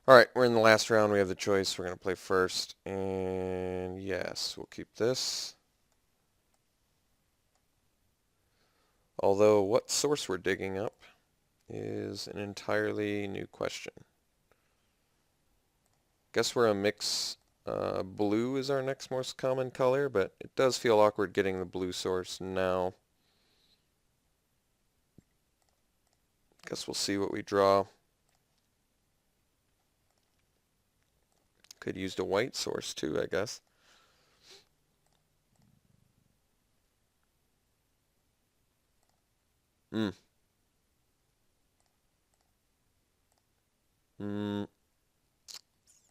Alright, we're in the last round. We have the choice. We're going to play first. And yes, we'll keep this. Although what source we're digging up is an entirely new question. Guess we're a mix. Blue is our next most common color, but it does feel awkward getting the blue source now. Guess we'll see what we draw. Could use a white source too, I guess. Hmm. Hmm.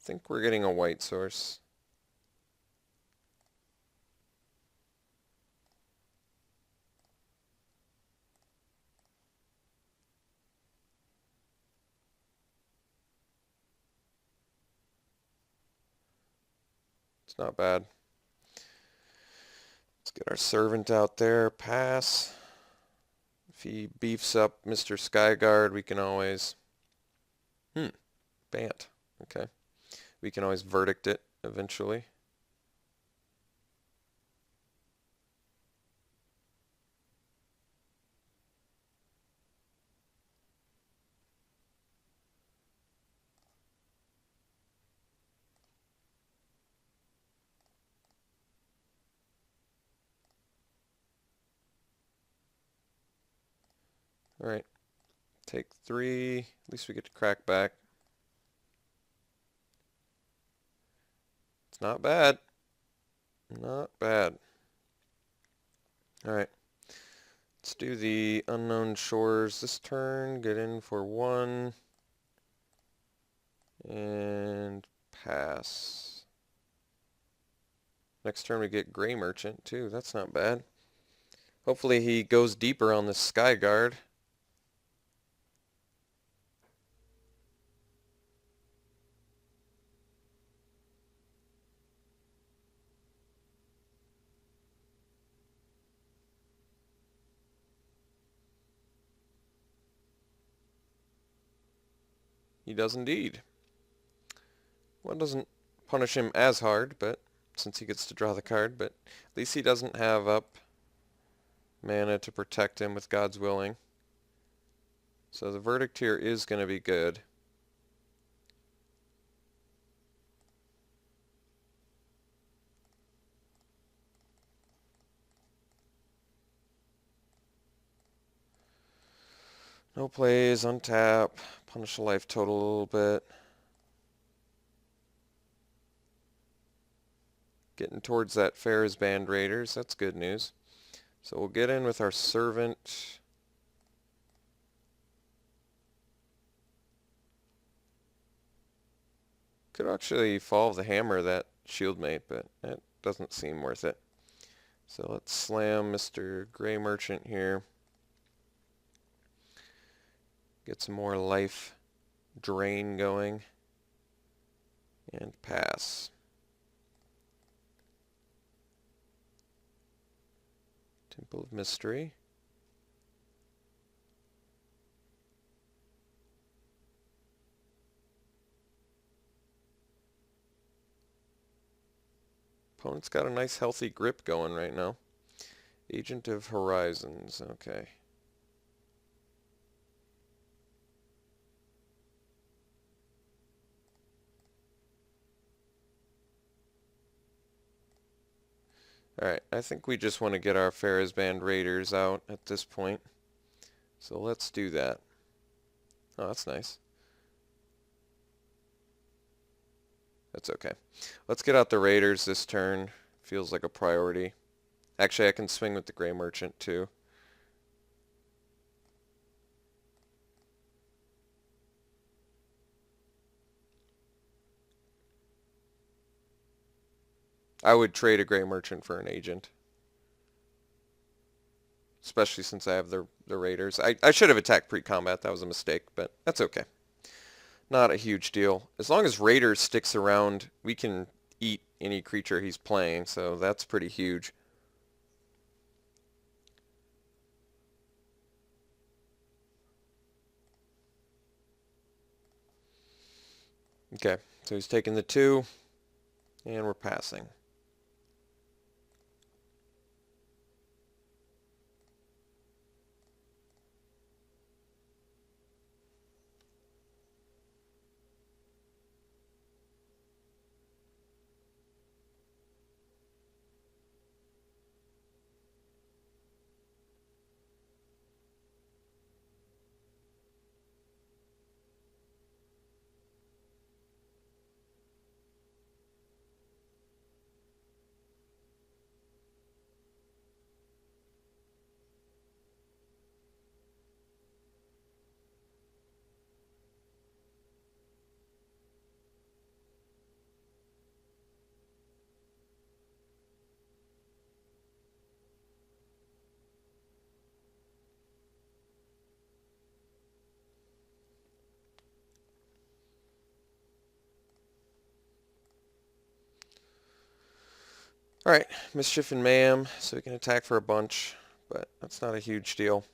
Think we're getting a white source. It's not bad. Let's get our servant out there. Pass. If he beefs up Mr. Skyguard, we can always... Bant. Okay. We can always verdict it eventually. Alright. Take 3. At least we get to crack back. It's not bad. Not bad. Alright. Let's do the unknown shores this turn. Get in for 1. And pass. Next turn we get Gray Merchant too. That's not bad. Hopefully he goes deeper on the Skyguard. He does indeed. Well, it doesn't punish him as hard, but since he gets to draw the card, but at least he doesn't have up mana to protect him with God's Willing. So the verdict here is going to be good. No plays, untap, punish the life total a little bit. Getting towards that Farah's Band Raiders, that's good news. So we'll get in with our servant. Could actually follow the hammer that shieldmate, but that doesn't seem worth it. So let's slam Mr. Gray Merchant here. Get some more life drain going. And pass. Temple of Mystery. Opponent's got a nice healthy grip going right now. Agent of Horizons, okay. Alright, I think we just want to get our Farah's Band Raiders out at this point. So let's do that. Oh, that's nice. That's okay. Let's get out the Raiders this turn. Feels like a priority. Actually, I can swing with the Gray Merchant too. I would trade a Gray Merchant for an Agent. Especially since I have the Raiders. I should have attacked pre-combat. That was a mistake, but that's okay. Not a huge deal. As long as Raiders sticks around, we can eat any creature he's playing, so that's pretty huge. Okay, so he's taking the 2, and we're passing. Alright, Mischief and Mayhem, so we can attack for a bunch, but that's not a huge deal.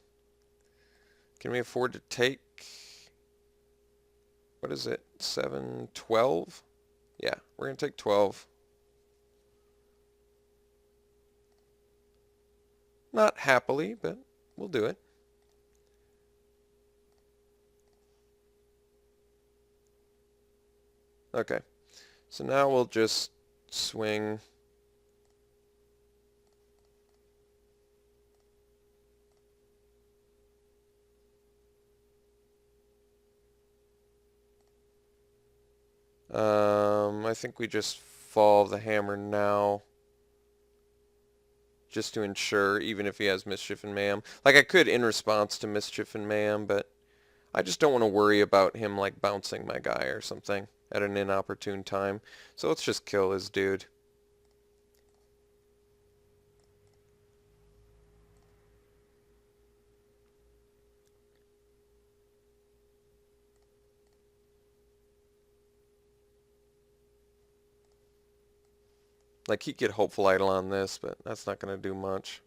Can we afford to take, what is it, 7, 12? Yeah, we're going to take 12. Not happily, but we'll do it. Okay, so now we'll just swing. I think we just fall the hammer now, just to ensure, even if he has Mischief and Mayhem. Like, I could in response to Mischief and Mayhem, but I just don't want to worry about him, like, bouncing my guy or something at an inopportune time. So let's just kill his dude. Like, he could Hopeful Idol on this, but that's not going to do much.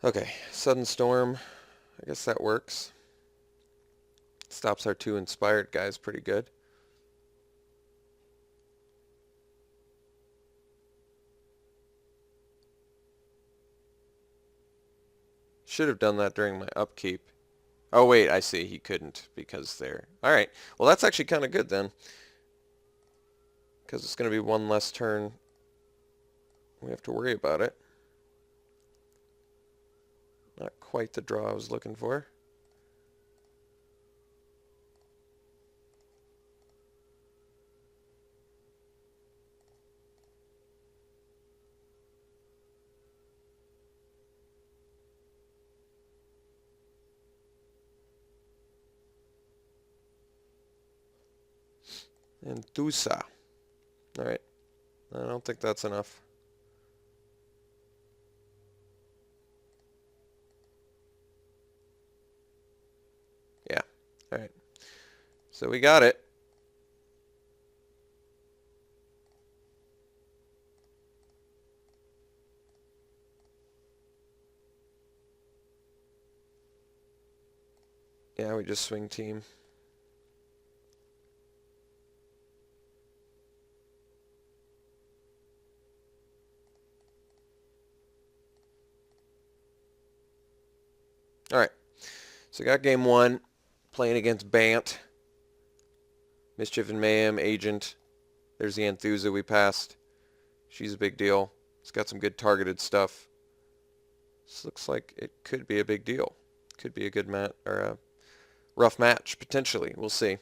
Okay, Sudden Storm. I guess that works. Stops our 2 inspired guys pretty good. Should have done that during my upkeep. Oh wait, I see, he couldn't because they're... Alright, well that's actually kind of good then. Because it's going to be one less turn we have to worry about it. Not quite the draw I was looking for. And Dusa. Alright. I don't think that's enough. Yeah. Alright. So we got it. Yeah, we just swing team. Alright. So we got game 1. Playing against Bant. Mischief and Mayhem, Agent. There's the Anthusa we passed. She's a big deal. It's got some good targeted stuff. This looks like it could be a big deal. Could be a good mat or a rough match, potentially. We'll see.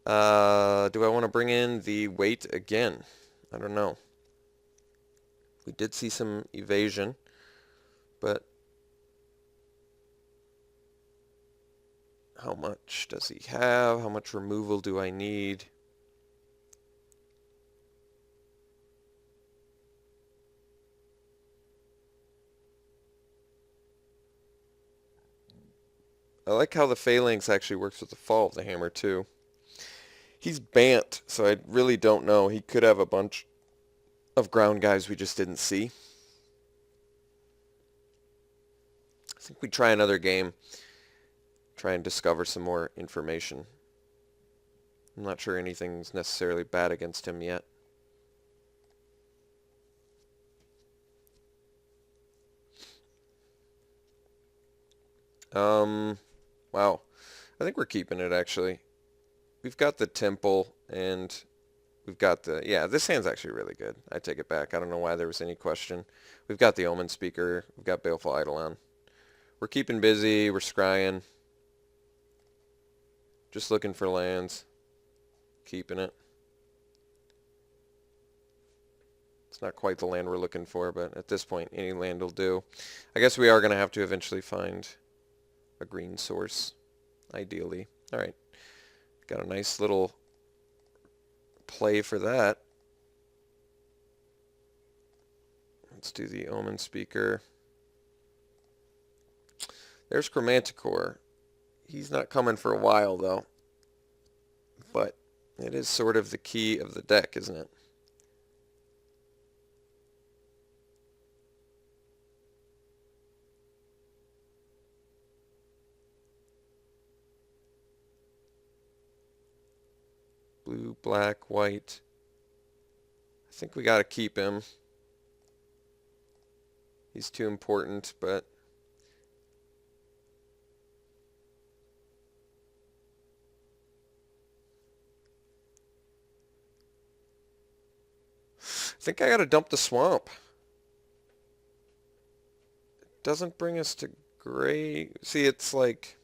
Do I want to bring in the weight again? I don't know. We did see some evasion, but how much does he have? How much removal do I need? I like how the phalanx actually works with the fall of the hammer too. He's Bant, so I really don't know. He could have a bunch of ground guys we just didn't see. I think we try another game, try and discover some more information. I'm not sure anything's necessarily bad against him yet. Wow. I think we're keeping it, actually. We've got the temple, and we've got the... Yeah, this hand's actually really good. I take it back. I don't know why there was any question. We've got the Omen Speaker. We've got Baleful Eidolon. We're keeping busy. We're scrying. Just looking for lands. Keeping it. It's not quite the land we're looking for, but at this point, any land will do. I guess we are going to have to eventually find a green source, ideally. All right. Got a nice little play for that. Let's do the Omen Speaker. There's Chromanticore. He's not coming for a while, though. But it is sort of the key of the deck, isn't it? Blue, black, white. I think we got to keep him. He's too important, but... I think I got to dump the swamp. It doesn't bring us to gray. See, it's like...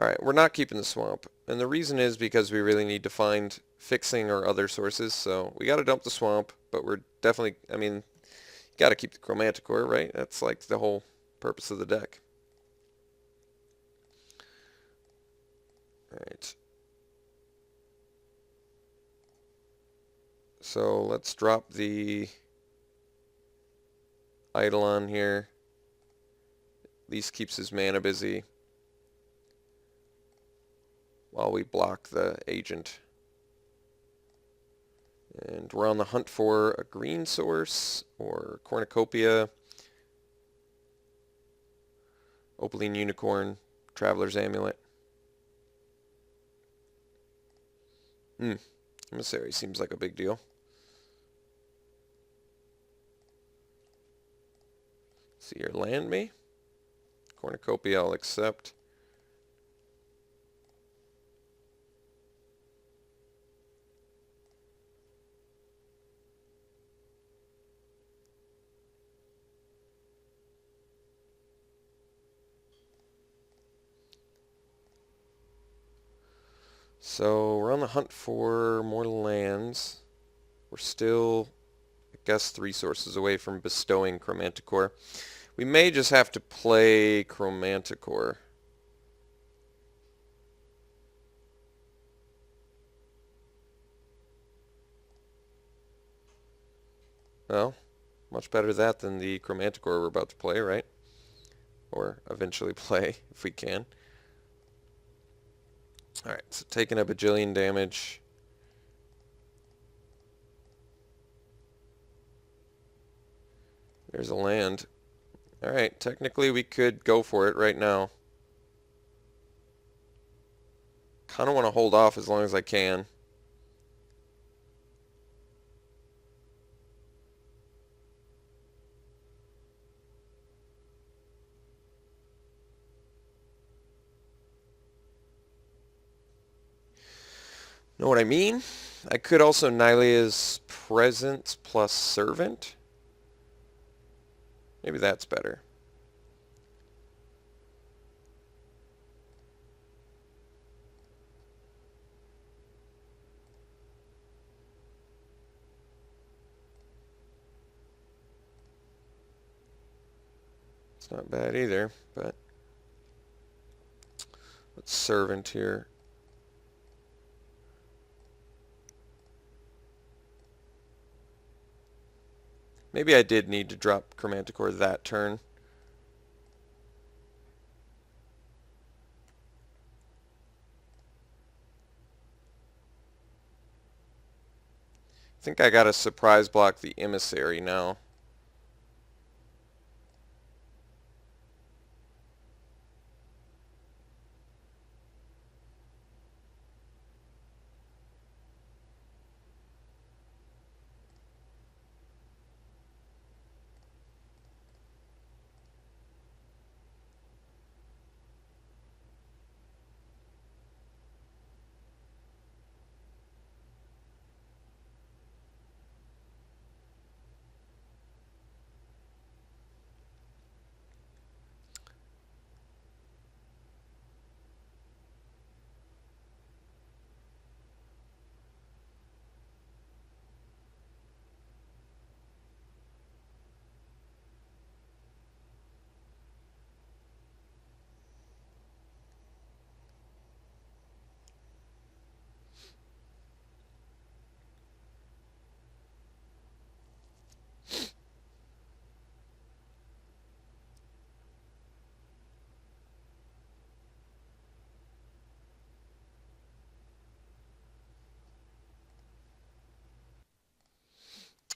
Alright, we're not keeping the swamp. And the reason is because we really need to find fixing or other sources. So we got to dump the swamp, but we're definitely... I mean, you got to keep the Chromanticore, right? That's like the whole purpose of the deck. Alright. So let's drop the Eidolon here. At least keeps his mana busy while we block the agent. And we're on the hunt for a green source or cornucopia, Opaline Unicorn, Traveler's Amulet. Emissary seems like a big deal. See your land me. Cornucopia I'll accept. So we're on the hunt for more lands. We're still, I guess, 3 sources away from bestowing Chromanticore. We may just have to play Chromanticore. Well, much better that than the Chromanticore we're about to play, right? Or eventually play, if we can. Alright, so taking a bajillion damage. There's a land. Alright, technically we could go for it right now. Kind of want to hold off as long as I can. Know what I mean? I could also Nylea's Presence plus Servant. Maybe that's better. It's not bad either, but let's servant here. Maybe I did need to drop Chromanticore that turn. I think I gotta surprise block the Emissary now.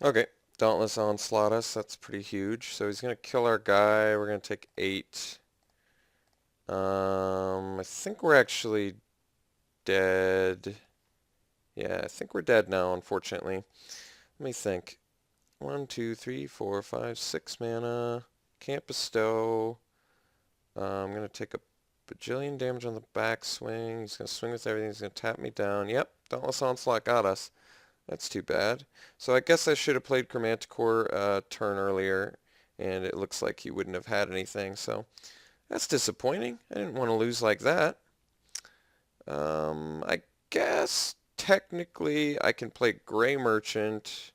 Okay, Dauntless Onslaught us. That's pretty huge. So he's going to kill our guy. We're going to take 8. I think we're actually dead. Yeah, I think we're dead now, unfortunately. Let me think. 1, 2, 3, 4, 5, 6 mana. Can't bestow. I'm going to take a bajillion damage on the backswing. He's going to swing with everything. He's going to tap me down. Yep, Dauntless Onslaught got us. That's too bad. So I guess I should have played Chromanticore turn earlier, and it looks like he wouldn't have had anything. So that's disappointing. I didn't want to lose like that. I guess technically I can play Gray Merchant.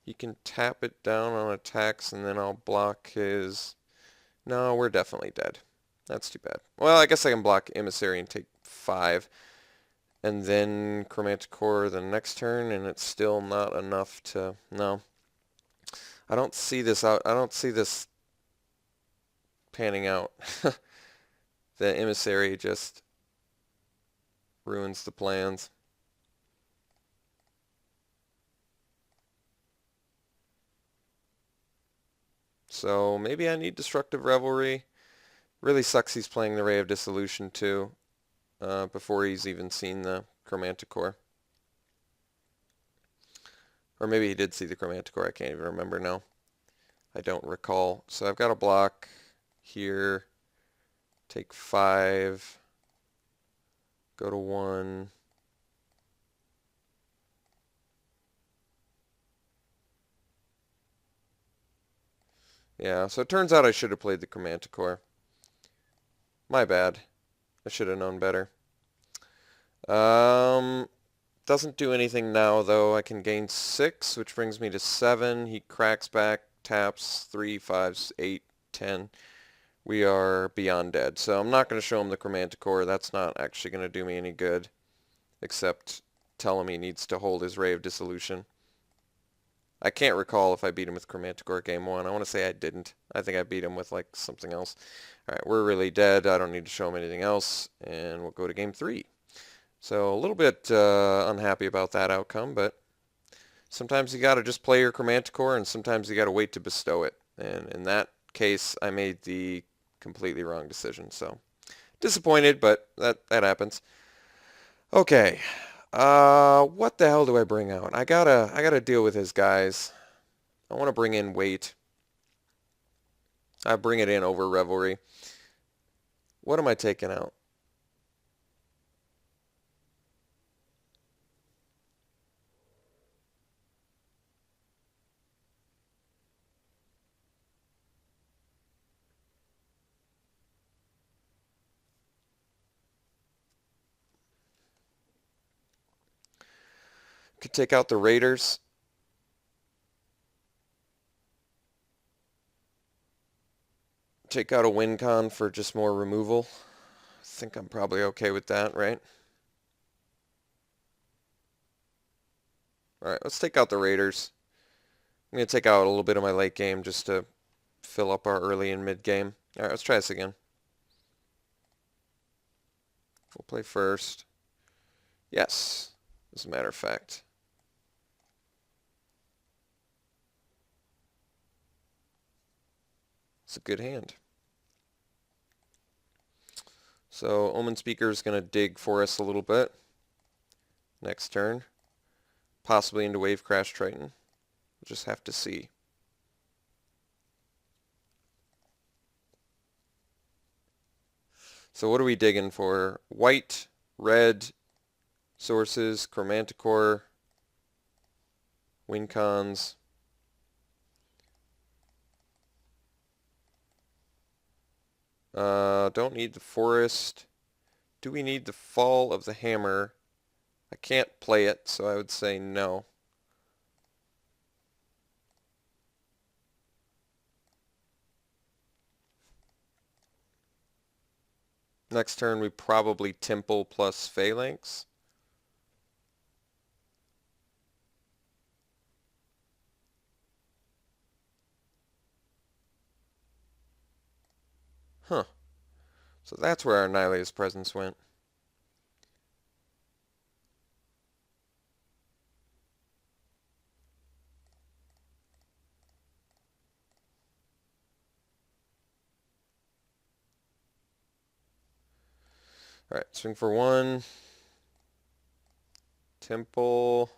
He can tap it down on attacks, and then I'll block his... No, we're definitely dead. That's too bad. Well, I guess I can block Emissary and take 5. And then Chromanticore the next turn, and it's still not enough to... No. I don't see this out. I don't see this panning out. The Emissary just ruins the plans. So maybe I need Destructive Revelry. Really sucks he's playing the Ray of Dissolution too, before he's even seen the Chromanticore. Or maybe he did see the Chromanticore, I can't even remember now. I don't recall. So I've got a block here. Take 5. Go to 1. Yeah, so it turns out I should have played the Chromanticore. My bad. I should have known better. Doesn't do anything now, though. I can gain 6, which brings me to 7. He cracks back, taps 3, 5, 8, 10. We are beyond dead. So I'm not going to show him the Chromanticore. That's not actually going to do me any good, except tell him he needs to hold his Ray of Dissolution. I can't recall if I beat him with Chromanticore game 1. I want to say I didn't. I think I beat him with like something else. Alright, we're really dead. I don't need to show him anything else. And we'll go to game 3. So a little bit unhappy about that outcome, but sometimes you got to just play your Chromanticore, and sometimes you got to wait to bestow it. And in that case, I made the completely wrong decision. So disappointed, but that happens. Okay. What the hell do I bring out? I gotta deal with his guys. I want to bring in Weight. I bring it in over Revelry. What am I taking out? Could take out the Raiders. take out a win con for just more removal. I think I'm probably okay with that, right? Alright, let's take out the Raiders. I'm going to take out a little bit of my late game just to fill up our early and mid game. Alright, let's try this again. We'll play first. Yes, as a matter of fact. It's a good hand. So Omen Speaker is going to dig for us a little bit. Next turn. Possibly into Wave Crash Triton. We'll just have to see. So what are we digging for? White, red, sources, Chromanticore, win cons. Don't need the forest. Do we need the fall of the hammer? I can't play it, so I would say no. Next turn we probably Temple plus Phalanx. Huh. So that's where our Annihilator's presence went. Alright, swing for one. Temple.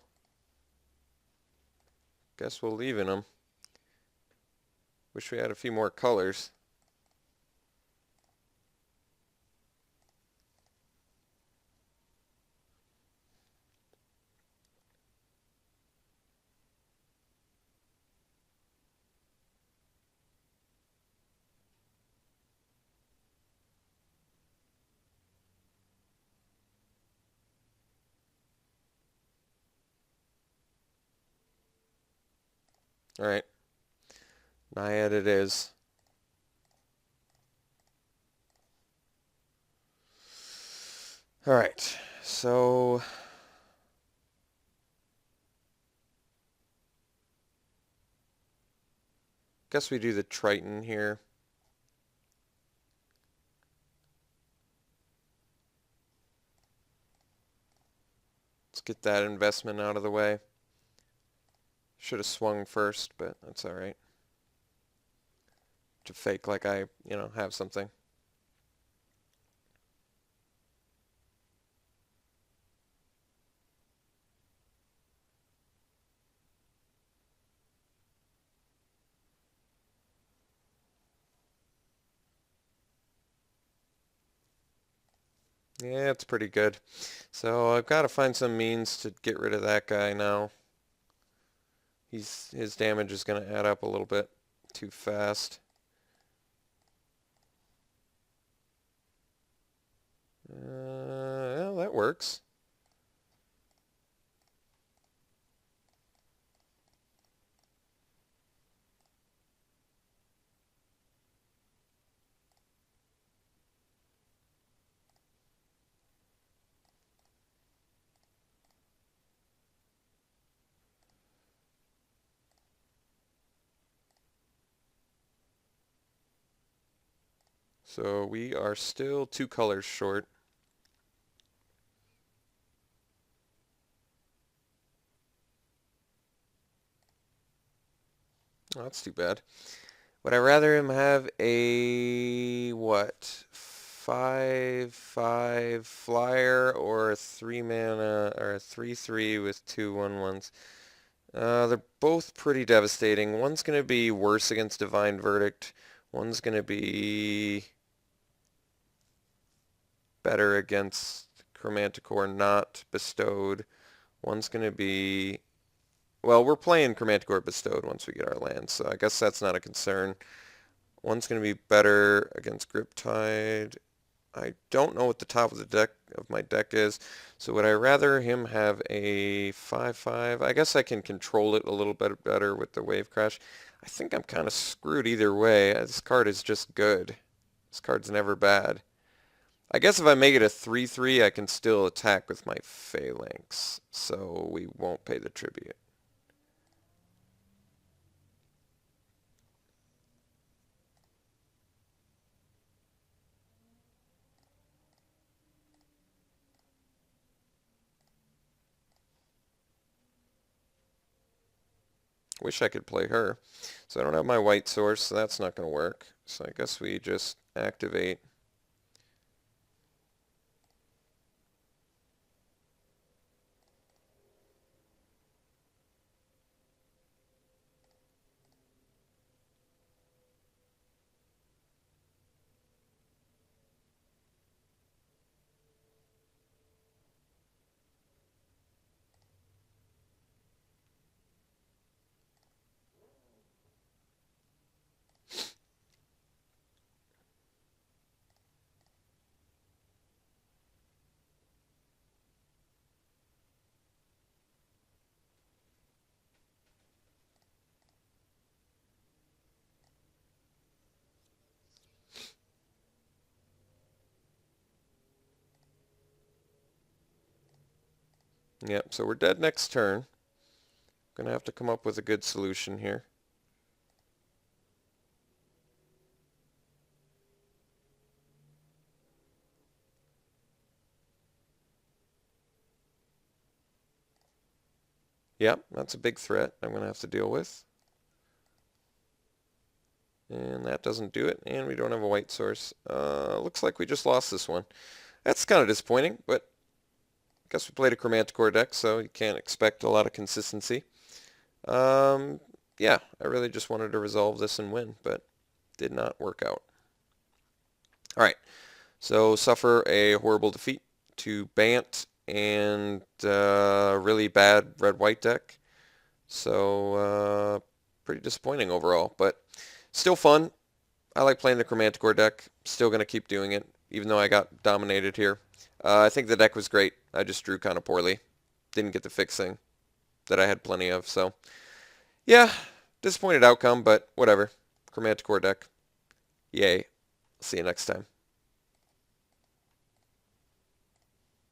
Guess we'll leave in them. Wish we had a few more colors. Alright. Naiad it is. Alright, so guess we do the Triton here. Let's get that investment out of the way. Should have swung first, but that's alright. To fake like I, have something. Yeah, it's pretty good. So I've got to find some means to get rid of that guy now. His damage is going to add up a little bit too fast. Well, that works. So we are still 2 colors short. Oh, that's too bad. Would I rather him have a, what, 5/5 flyer or a 3 mana, or a 3/3 with 2 1/1s? They're both pretty devastating. One's going to be worse against Divine Verdict. One's going to be better against Chromanticore not bestowed. One's going to be... Well, we're playing Chromanticore bestowed once we get our land, so I guess that's not a concern. One's going to be better against Griptide. I don't know what the top of the deck of my deck is, so would I rather him have a 5/5? I guess I can control it a little bit better with the Wave Crash. I think I'm kind of screwed either way. This card is just good. This card's never bad. I guess if I make it a 3/3, I can still attack with my Phalanx, so we won't pay the tribute. Wish I could play her. So I don't have my white source, so that's not going to work. So I guess we just activate. Yep, so we're dead next turn. Gonna have to come up with a good solution here. Yep, that's a big threat I'm gonna have to deal with. And that doesn't do it, and we don't have a white source. Looks like we just lost this one. That's kind of disappointing, but I guess we played a Chromanticore deck, so you can't expect a lot of consistency. Yeah, I really just wanted to resolve this and win, but did not work out. Alright, so suffer a horrible defeat to Bant and really bad red-white deck. So pretty disappointing overall, but still fun. I like playing the Chromanticore deck. Still going to keep doing it, even though I got dominated here. I think the deck was great. I just drew kind of poorly. Didn't get the fixing that I had plenty of. So, yeah, disappointed outcome, but whatever. Chromanticore deck. Yay. See you next time.